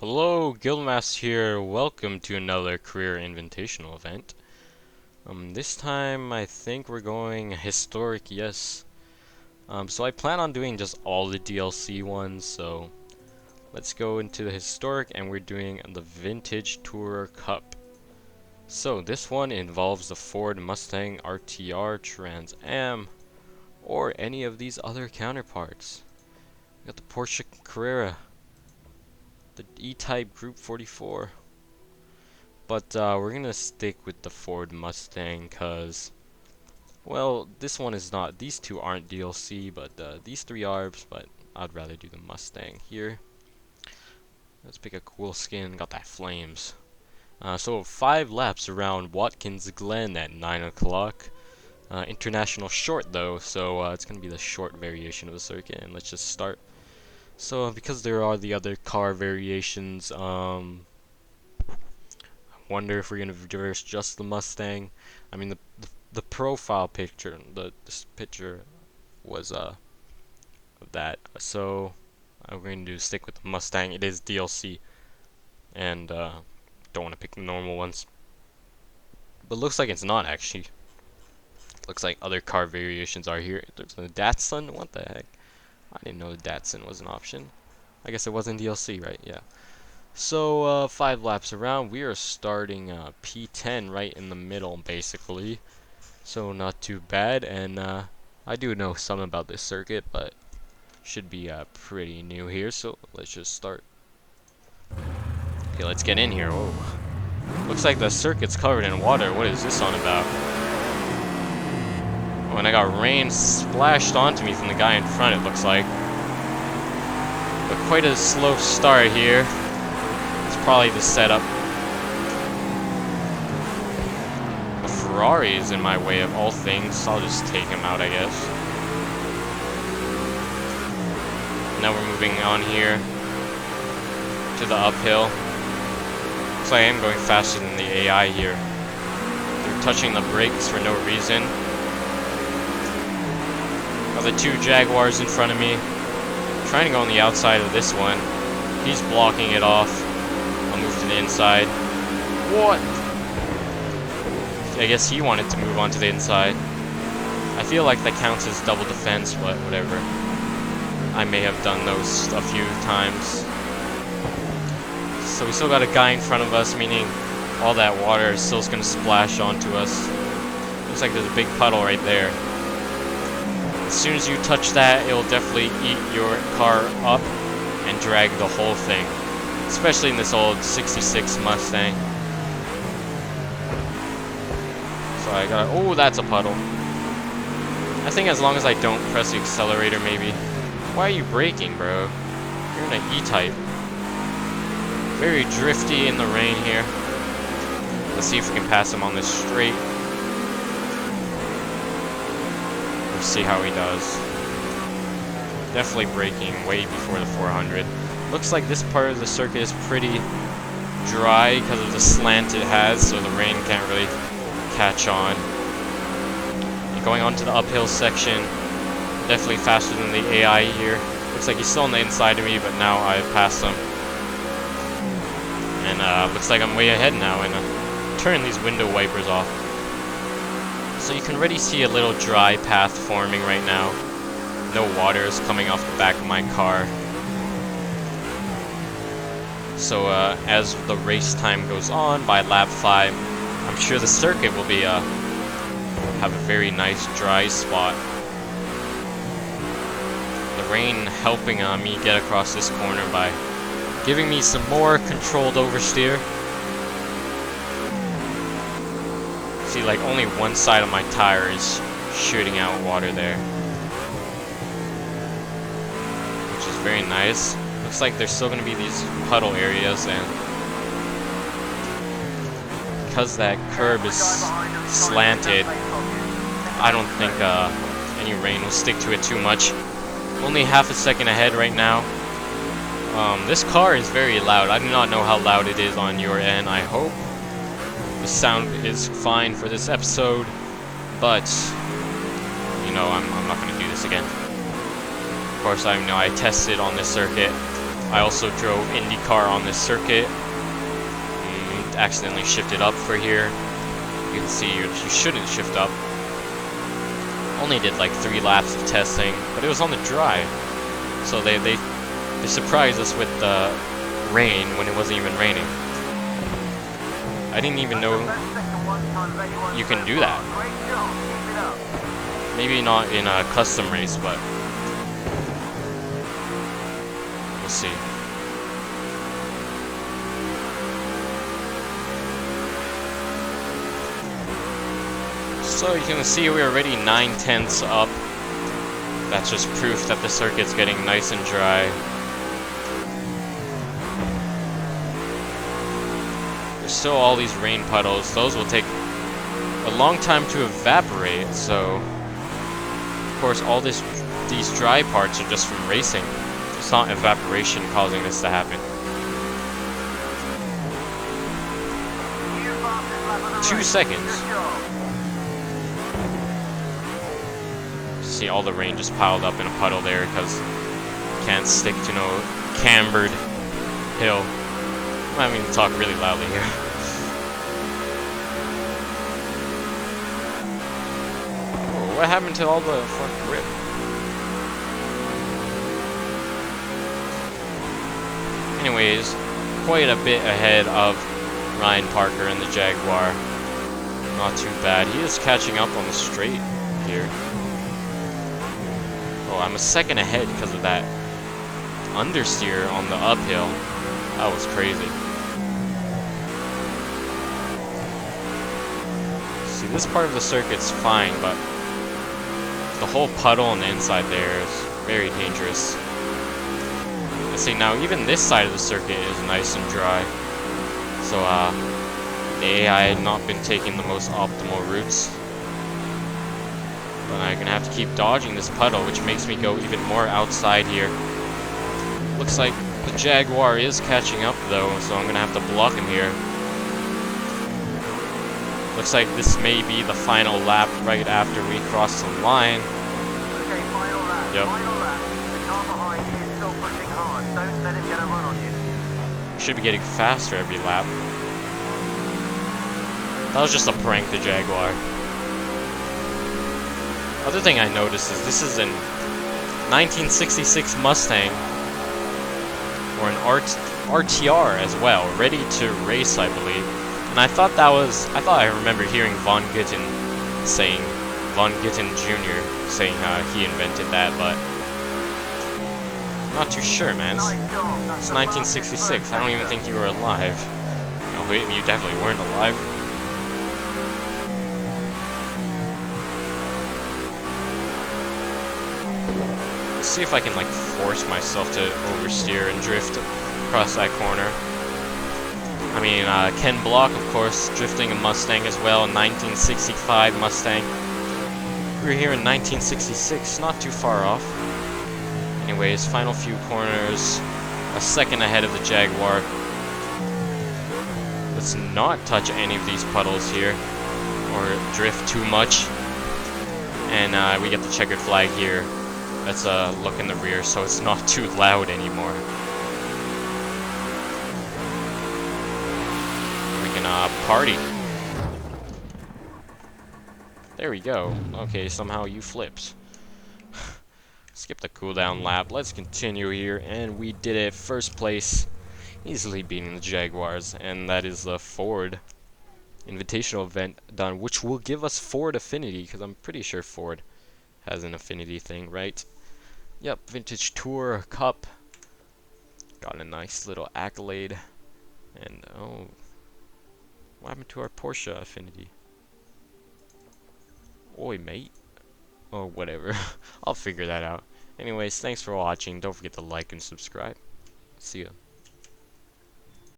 Hello, Guildmaster here. Welcome to another career invitational event. This time I think we're going historic, yes. So I plan on doing just all the DLC ones, so let's go into the historic and we're doing the Vintage Tourer Cup. So this one involves the Ford Mustang RTR Trans Am or any of these other counterparts. We got the Porsche Carrera, the E-Type Group 44. But we're gonna stick with the Ford Mustang because, well, this one is not, these two aren't DLC, but these three are, but I'd rather do the Mustang here. Let's pick a cool skin, got that flames. So 5 laps around Watkins Glen at 9 o'clock. International short though, so it's gonna be the short variation of the circuit, and let's just start. So because there are the other car variations, wonder if we're gonna reverse just the Mustang. I mean, the profile picture, this picture was of that. So I'm going to stick with the Mustang. It is DLC, and don't want to pick the normal ones. But looks like it's not actually. Looks like other car variations are here. There's a Datsun. What the heck? I didn't know the Datsun was an option. I guess it wasn't DLC, right? Yeah. So 5 laps around, we are starting P10 right in the middle, basically. So not too bad, and I do know some about this circuit, but should be pretty new here. So let's just start. Okay, let's get in here. Whoa. Looks like the circuit's covered in water. What is this on about? Oh, and I got rain splashed onto me from the guy in front, it looks like. But quite a slow start here. It's probably the setup. A Ferrari is in my way of all things. I'll just take him out, I guess. Now we're moving on here to the uphill. Looks like I am going faster than the AI here. They're touching the brakes for no reason. Got the 2 Jaguars in front of me. Trying to go on the outside of this one. He's blocking it off. I'll move to the inside. What? I guess he wanted to move on to the inside. I feel like that counts as double defense, but whatever. I may have done those a few times. So we still got a guy in front of us, meaning all that water is still going to splash onto us. Looks like there's a big puddle right there. As soon as you touch that, it'll definitely eat your car up and drag the whole thing. Especially in this old 66 Mustang. So I got, oh, that's a puddle. I think as long as I don't press the accelerator, maybe. Why are you braking, bro? You're in an E-Type. Very drifty in the rain here. Let's see if we can pass him on this straight. Let's see how he does. Definitely braking way before the 400. Looks like this part of the circuit is pretty dry because of the slant it has, so the rain can't really catch on. And going on to the uphill section, definitely faster than the AI here. Looks like he's still on the inside of me, but now I've passed him. And looks like I'm way ahead now, and turn these window wipers off. So you can already see a little dry path forming right now. No water is coming off the back of my car. So as the race time goes on, by lap 5, I'm sure the circuit will be have a very nice dry spot. The rain helping me get across this corner by giving me some more controlled oversteer. See, like only one side of my tire is shooting out water there, which is very nice. Looks like there's still going to be these puddle areas, and because that curb is slanted, I don't think any rain will stick to it too much. Only half a second ahead right now. This car is very loud. I do not know how loud it is on your end. I hope the sound is fine for this episode, but I'm not going to do this again. Of course, I know I tested on this circuit. I also drove IndyCar on this circuit. Accidentally shifted up for here. You can see you shouldn't shift up. Only did like 3 laps of testing, but it was on the dry. So they surprised us with the rain when it wasn't even raining. I didn't even know you can do that. Maybe not in a custom race, but we'll see. So you can see we're already 9/10 up. That's just proof that the circuit's getting nice and dry. There's still all these rain puddles. Those will take a long time to evaporate, so of course all these dry parts are just from racing. It's not evaporation causing this to happen. 2 seconds. See all the rain just piled up in a puddle there because you can't stick to no cambered hill. I'm going to talk really loudly here. Whoa, what happened to all the front grip? Anyways, quite a bit ahead of Ryan Parker and the Jaguar. Not too bad. He is catching up on the straight here. Oh, I'm a second ahead because of that understeer on the uphill. That was crazy. See, this part of the circuit's fine, but the whole puddle on the inside there is very dangerous. Let's see, now even this side of the circuit is nice and dry. So, the AI had not been taking the most optimal routes. But I'm gonna have to keep dodging this puddle, which makes me go even more outside here. Looks like the Jaguar is catching up though, so I'm gonna have to block him here. Looks like this may be the final lap right after we cross the line. Okay, final lap. Yep. Final lap. The car behind you is still pushing hard. Don't let him get a run on you. Should be getting faster every lap. That was just a prank, the Jaguar. Other thing I noticed is this is an 1966 Mustang, or an RTR as well, ready to race, I believe. And I thought I remembered hearing Von Gittin Jr. saying he invented that, but I'm not too sure, man. It's 1966. I don't even think you were alive. No, wait, you definitely weren't alive. See if I can like force myself to oversteer and drift across that corner. I mean, Ken Block, of course, drifting a Mustang as well, a 1965 Mustang. We were here in 1966, not too far off. Anyways, final few corners, a second ahead of the Jaguar. Let's not touch any of these puddles here, or drift too much. And we get the checkered flag here. Let's look in the rear so it's not too loud anymore. We can party. There we go. Okay, somehow you flips. Skip the cooldown lap. Let's continue here, and we did it. First place, easily beating the Jaguars, and that is the Ford Invitational event done, which will give us Ford Affinity, because I'm pretty sure Ford has an affinity thing, right? Yep, Vintage Tour Cup. Got a nice little accolade. And, oh, what happened to our Porsche affinity? Oi, mate. Oh, whatever. I'll figure that out. Anyways, thanks for watching. Don't forget to like and subscribe. See ya.